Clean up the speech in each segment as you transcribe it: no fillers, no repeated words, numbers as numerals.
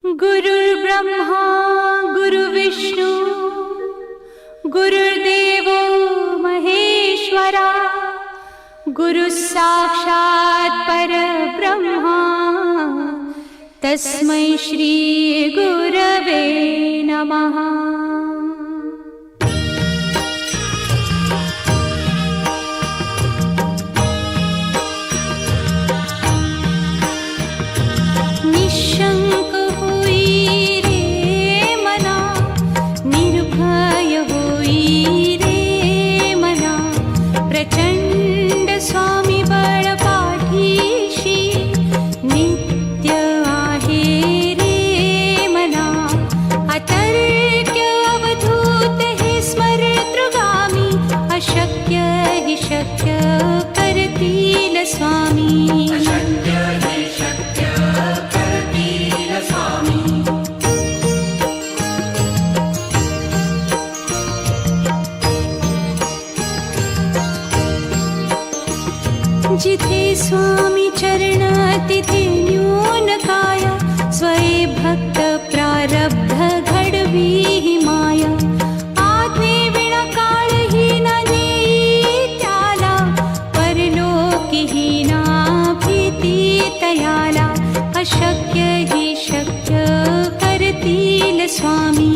गुरुर्ब्रह्मा गुरुर्विष्णू गुरुर्देवो महेश्वरा गुरुः साक्षात् परब्रह्मा तस्मै श्री गुरवे नमः। निशंक होई रे मना, निर्भय होई रे मना, प्रचंड स्वामी बळ पाठीशी नित्य आहे रे मना। अतर्क्य अवधूत हे स्मरतृगामी, अशक्य हि शक्य करतील स्वामी। जिथे स्वामी चरण तिथे न्यून काय, स्वये भक्त प्रारब्ध घडवी ही माया। आज्ञे विना काळही न नेई त्याला, परलोकी ही ना भीती तयाला। अशक्य ही शक्य करतील स्वामी।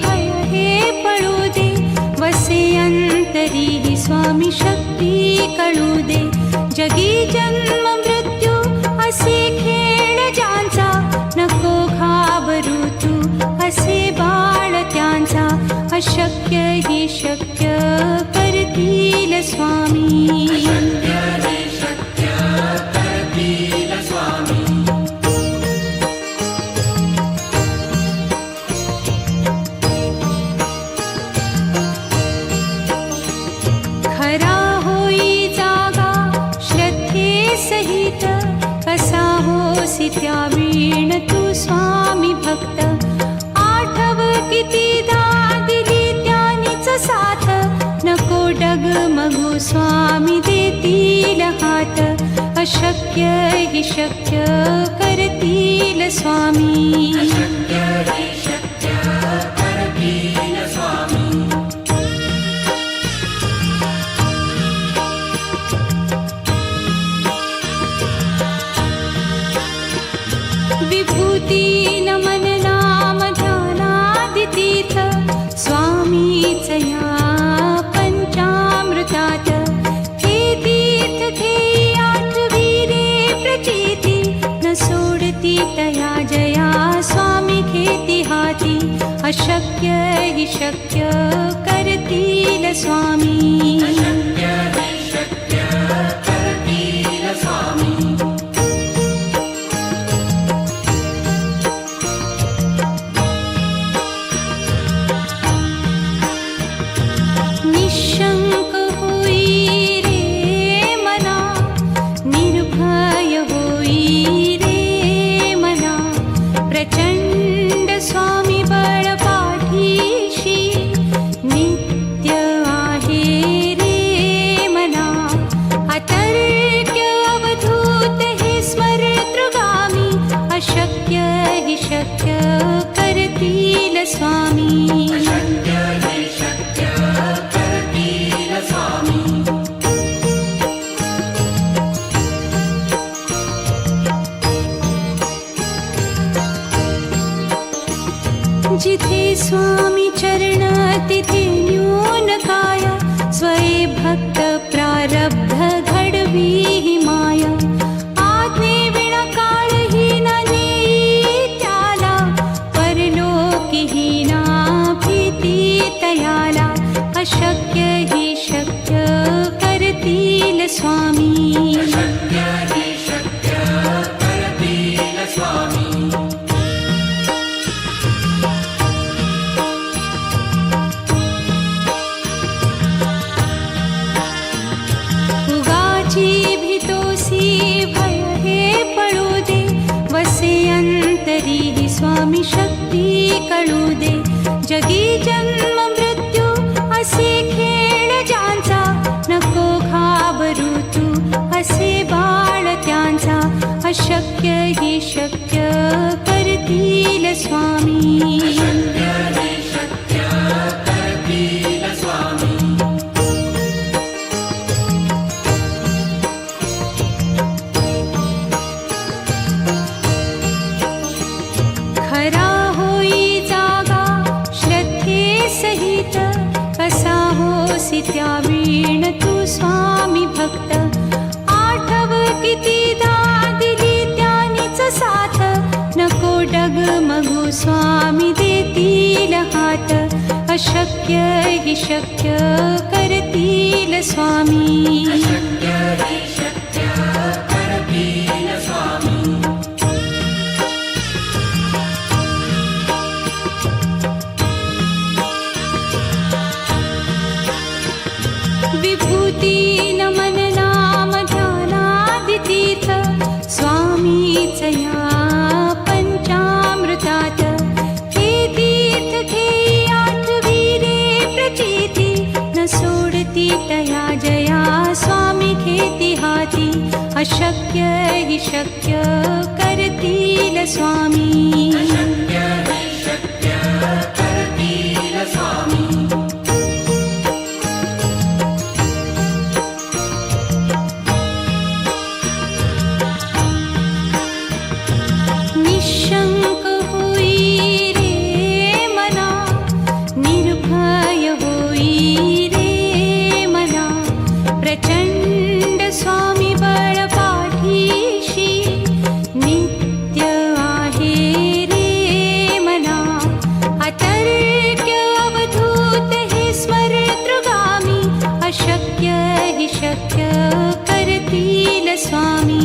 भय हे पळू दे, वसे अंतरी ही स्वामी शक्ती कळू दे। जगी जन्म मृत्यू असे खेळ ज्यांचा, नको घाबरू तू असे बाळ त्यांचा। अशक्य ही शक्य करतील स्वामी। खरा होई जागा श्रद्धे सहित, कसा होसी त्या वीण तू स्वामी भक्त। आठव कितीदा दिली त्यानीच साथ, नको डगमगू स्वामी देतील हात। अशक्य हि शक्य करतील स्वामी। विभूती नमन नाम ध्यानादितीर्थ, स्वामीच या पंचामृतात। हे तीर्थ घेई आठवी रे प्रचिती, न सोडती तया जया स्वामी घेती हाती। अशक्य हि शक्य करतील स्वामी। निशंक होई रे मना, निर्भय होई रे मना, प्रचंड स्वामी बळ पाठीशी नित्य आहे रे मना। अतर्क्य अवधूत हे स्मरतृगामी, अशक्य हि शक्य करतील स्वामी। जिथे स्वामी चरण तिथे न्यून काय, स्वये भक्त प्रारब्ध घडवी ही माया। आज्ञे विना काळही न नेई त्याला, परलोकी ही ना भीती तयाला। अशक्य ही शक्य करतील स्वामी। भय हे पळू दे, वसे अंत तरीही स्वामी शक्ती कळू दे. जगी जन्म मृत्यू असे खेळ ज्यांचा, नको घाबरू तू असे बाळ त्यांचा. अशक्य ही शक्य करतील स्वामी. खरा होई जागा श्रद्धे सहित, कसा होसी त्या वीण तू स्वामी भक्त. आठव कितीदा दिली त्यानीच साथ, नको डगमगू स्वामी देतील हात. अशक्य ही शक्य करतील स्वामी. विभूती नमन नाम ध्यानादितीर्थ, स्वामीच या पंचामृतात. हे तीर्थ घेई आठवी रे प्रचिती, न सोडती तया जया स्वामी घेती हाती. अशक्य ही शक्य करतील स्वामी. निशंक होई रे मना, निर्भय होई रे मना. प्रचंड स्वामी बळ पाठीशी, नित्य आहे रे मना. अतर्क्य अवधूत हे स्मरतृगामी, अशक्य हि शक्य करतील स्वामी.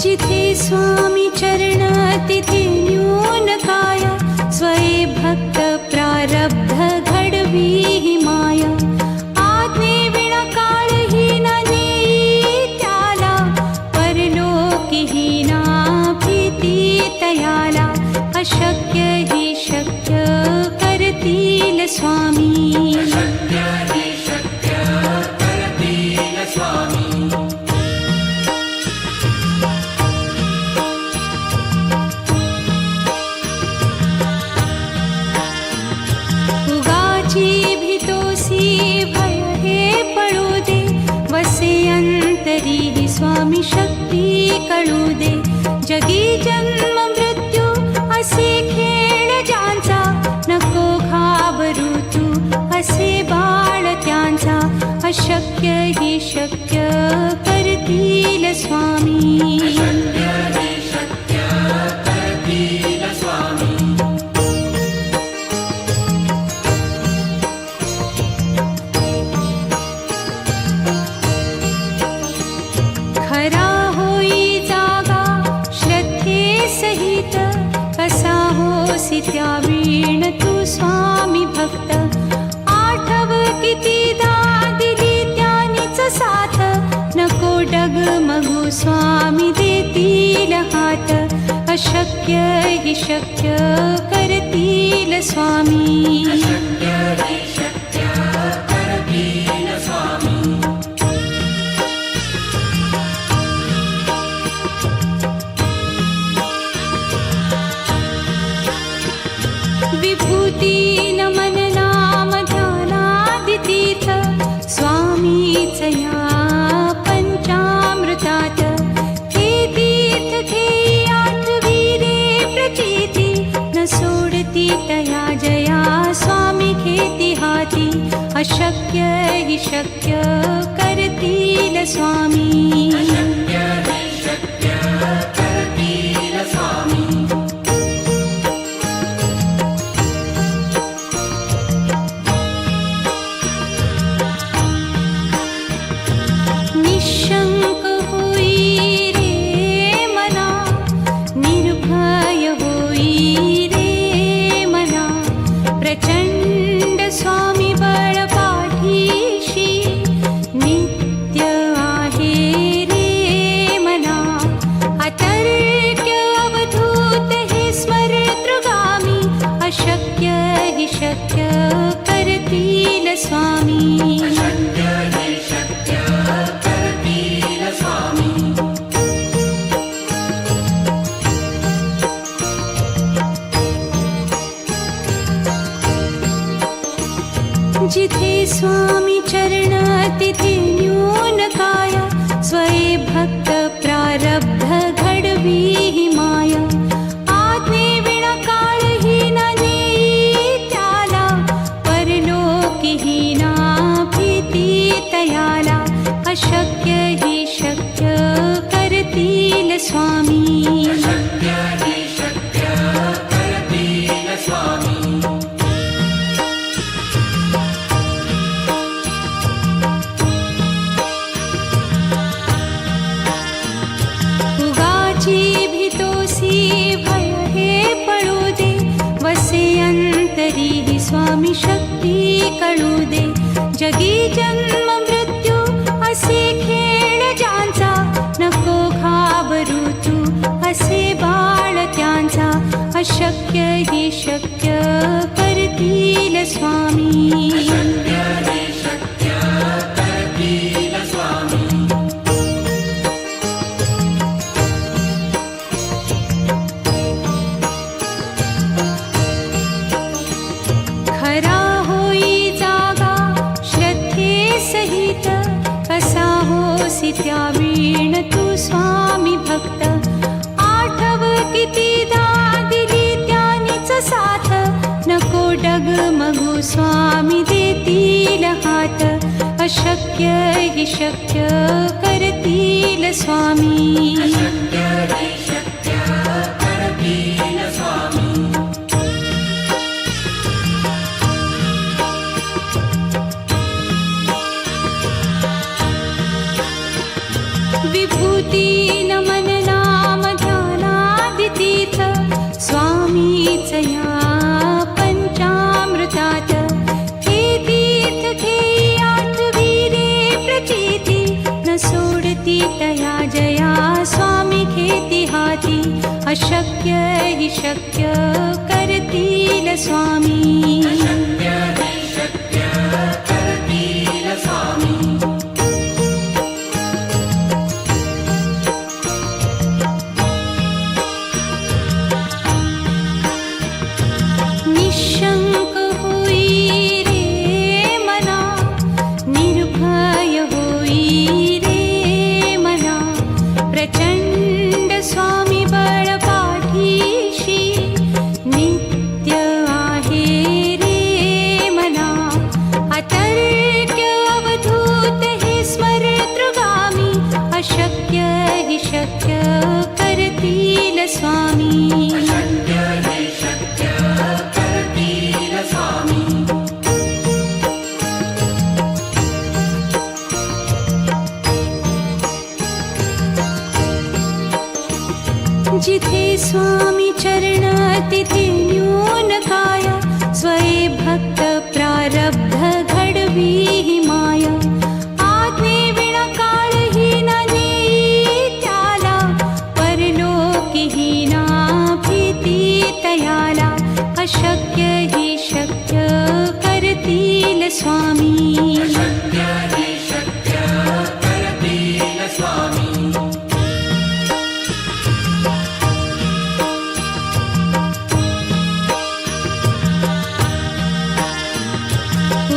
जिथे स्वामी चरण तिथे न्यून काया, स्वये भक्त प्रारब्ध घडवी ही माया. आज्ञे विना काळही न नेई त्याला, परलोकीही ना भीती तयाला. अशक्य ही शक्य करतील स्वामी. भीतोसी भय हे पळू दे, वसे अंतरी ही स्वामी शक्ती कळू दे. जगी जन्म मृत्यू असे खेळ ज्यांचा, नको घाबरू तू असे बाळ त्यांचा. अशक्य ही शक्य करतील स्वामी. खरा होई जागा श्रद्धे सहित, कसा होसी त्या वीण तू स्वामी भक्त. आठव कितीदा दिली त्यानीच साथ, नको डगमगू स्वामी देतील हात. अशक्य हि शक्य करतील स्वामी. विभूती नमन नाम ध्यानादितीर्थ, स्वामीच या पंचामृतात. हे तीर्थ घेई आठवी रे प्रचिती, न सोडती तया जया स्वामी घेती हाती. अशक्य हि शक्य करतील स्वामी. निशंक होई रे मना, निर्भय होई रे शक्य करतील स्वामी. अशक्य हि शक्य करतील स्वामी. जिथे स्वामी चरण तिथे न्यून काया. स्वये भक्त प्रारब्ध घडवी ही माया. आज्ञे विना काळही न नेई त्याला. परलोकीही ना भीती तयाला. अशक्य हि शक्य करतील स्वामी. अशक्य हि शक्य करतील स्वामी. भय हे पळू दे. वसे अंतरी ही स्वामी शक्ती कळू दे. जगी जन्म मृत्यू असे खेळ ज्यांचा. नको घाबरू तू असे बाळ त्यांचा. अशक्य हि शक्य करतील स्वामी. अशक्य हि शक्य करतील स्वामी. खरा होई जागा श्रद्धे सहित. कसा होसी त्या वीण तू स्वामी भक्त. आठव कितीदा दिली त्यानीच साथ. नको डगमगू स्वामी देतील हात. अशक्य हि शक्य करतील स्वामी. अशक्य हि शक्य करतील स्वामी. विभूती नमन नाम ध्यानादितीर्थ. स्वामीच या पंचामृतात. हे तीर्थ घेई आठवी रे प्रचिती. न सोडती तया जया स्वामी घेती हाती. अशक्य हि शक्य करतील स्वामी. अशक्य हि शक्य करतील स्वामी. निशंक होई रे मना. निर्भय होई रे मना. प्रचंड स्वामी बळ पाठीशी. नित्य आहे रे मना. अतर्क्य अवधूत हे स्मरतृगामी. अशक्य हि शक्य करतील स्वामी. अशक्य हि शक्य करतील स्वामी. जिथे स्वामी चरण तिथे न्यून काया. स्वये भक्त प्रारब्ध घडवी ही माया. आज्ञे विना काळही न नेई त्याला. परलोकीही ना भीती तयाला. अशक्य हि शक्य करतील स्वामी. अशक्य हि शक्य करतील स्वामी.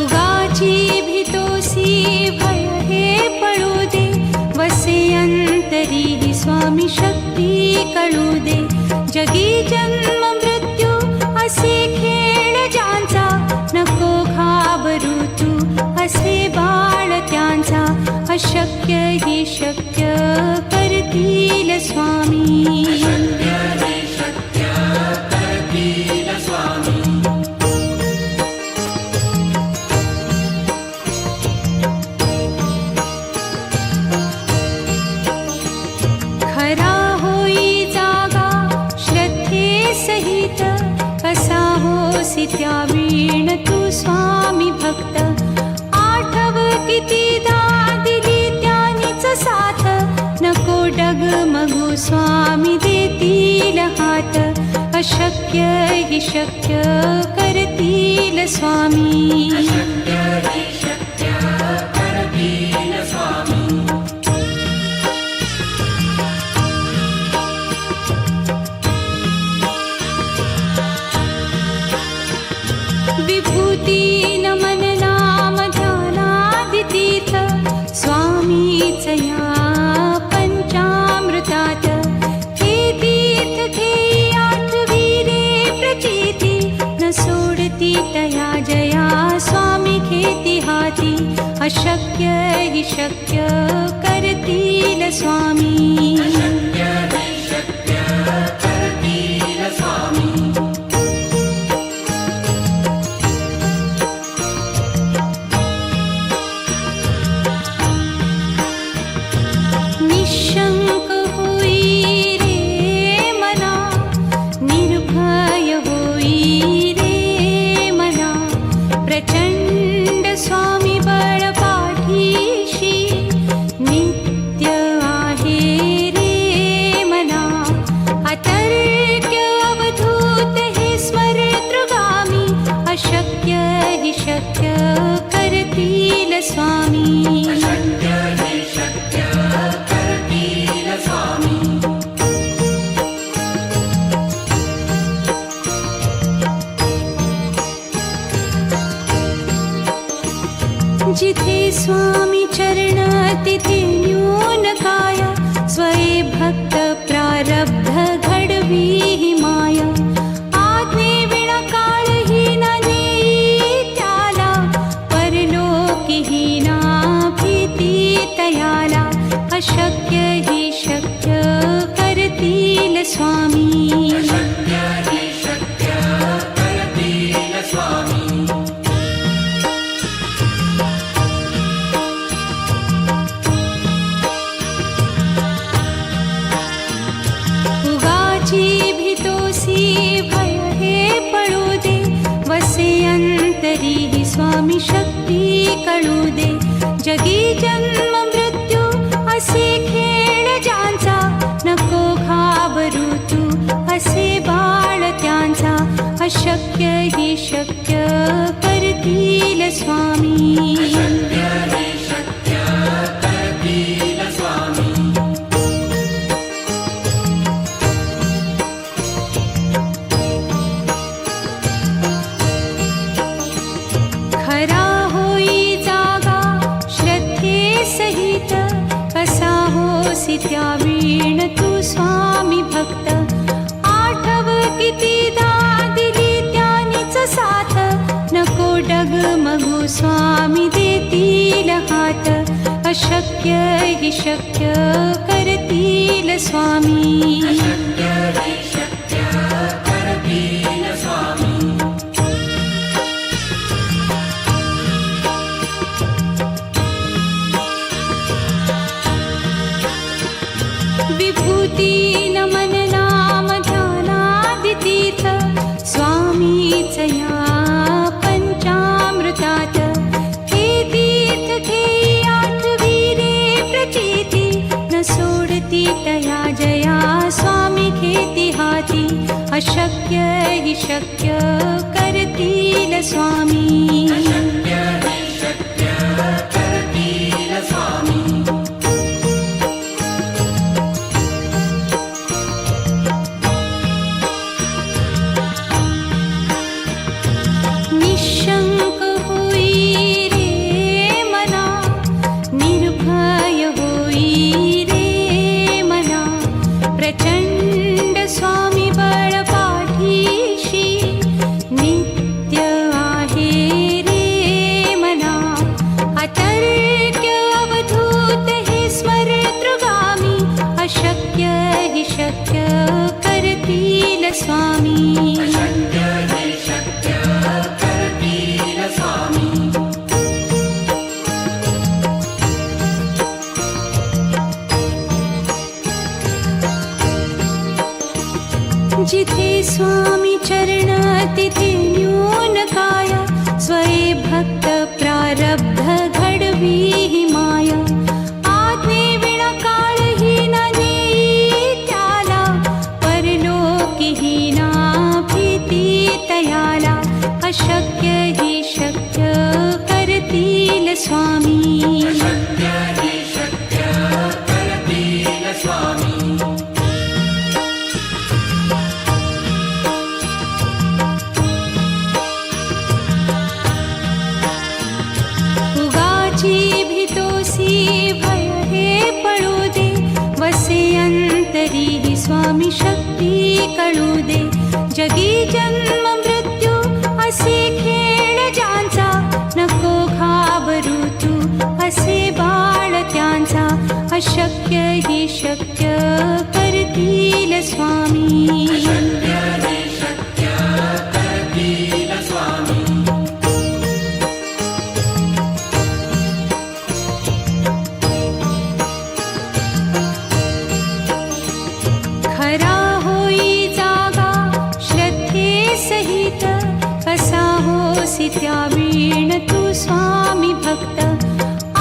उगाची भीतोसी भय हे पळू दे. वसे अंतरी ही स्वामी शक्ती कळू दे. जगी जन्म मृत्यू असे खेळ ज्यांचा. नको घाबरू तू असे बाळ त्यांचा. अशक्य हि शक्य करतील स्वामी. अशक्य हि शक्य करतील स्वामी. खरा होई जागा श्रद्धे सहित. कसा होसी त्या वीण तू स्वामी भक्त. आठव कितीदा दिली त्यानीच साथ. नको डगमगू स्वामी देतील हात. अशक्य हि शक्य करतील करतील स्वामी. अशक्य हि शक्य करतील स्वामी. विभूती नमन नाम ध्यानादितीर्थ स्वामीच या पंचामृतात. हे तीर्थ घेई आठविरे प्रचिती न सोडती तया जया स्वामी घेती हाती. अशक्य हि शक्य करतील स्वामी. अशक्य हि शक्य करतील स्वामी. निशंक होई रे मना, निर्भय होई रे मना. प्रचंड स्वामी बळ पाठीशी नित्य आहे रे मना. अतर्क्य अवधूत हे स्मरतृगामी. अशक्य हि शक्य करतील स्वामी. अशक्य हि शक्य करतील स्वामी. जिथे स्वामी चरण तिथे न्यून काय. स्वये भक्त प्रारब्ध घडवी ही माया. आज्ञे विना काळही न नेई त्याला. परलोकीही ना भीती तयाला. अशक्य हि शक्य करतील स्वामी. अशक्य हि शक्य करतील स्वामी. उगाची भीतोसी भय हे पळू दे. वसे अंतरी ही स्वामी शक्ती कळू दे. जगी जन्म मृत्यू असे खेळ ज्यांचा. नको घाबरू तू असे बाळ त्यांचा. अशक्य हि शक्य करतील स्वामी. अशक्य हि शक्य करतील स्वामी. खरा होई जागा श्रद्धे सहित. कसा होसी त्या वीण तू स्वामी भक्त. आठव कितीदा दिली त्यानीच साथ. नको डगमगू स्वामी देतील हात. अशक्य हि शक्य करतील स्वामी. अशक्य हि शक्य करतील स्वामी. विभूती नमन नाम ध्यानादितीर्थ स्वामीच या पंचामृतात. हे तीर्थ घेई आठविरे प्रचिती न सोडती तया जया स्वामी घेती हाती. अशक्य हि शक्य करतील स्वामी. अशक्य हि शक्य करतील स्वामी. निशंक होई रे मना, निर्भय होई रे मना. प्रचंड स्वामी बळ पाठीशी नित्य आहे रे मना. अतर्क्य अवधूत हे स्मरतृगामी. अशक्य हि शक्य करतील स्वामी. अशक्य हि शक्य करतील स्वामी. जिथे स्वामी चरण तिथे न्यून काय. स्वये भक्त प्रारब्ध घडवी ही माया. आज्ञे विना काळही न नेई त्याला. परलोकीही ना भीती तयाला. अशक्य स्वामी शक्य हि शक्य करतील स्वामी उगाची भीतोसी भय हे पळू दे वसे अंतरी ही स्वामी शक्ती कळू दे जगी जन्म मृत्यू असे खेळ ज्यांचा नको घाबरू तू असे बाळ त्यांचा अशक्य ही शक्य करतील स्वामी शक्य हि शक्य करतील स्वामी खरा होई जागा श्रद्धे सहित कसा होसी त्या वीण तू स्वामी भक्त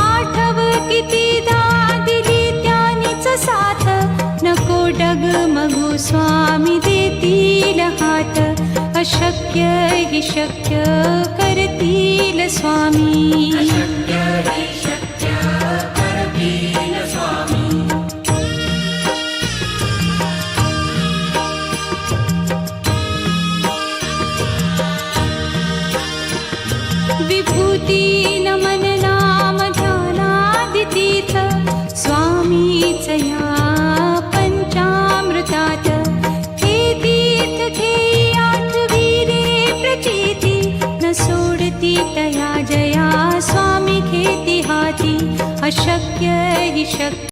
आठव कितीदा दिली त्यानीच साथ नको डगमगू स्वामी देतील हात अशक्य हि शक्य करतील स्वामी शक्य हि शक्य करतील स्वामी विभूती नमन नाम ध्यानादितीर्थ स्वामीच या पंचामृतात हे तीर्थ घेई आठवी रे प्रचिती न सोडती तया जया स्वामी घेती हाती अशक्य हि शक्य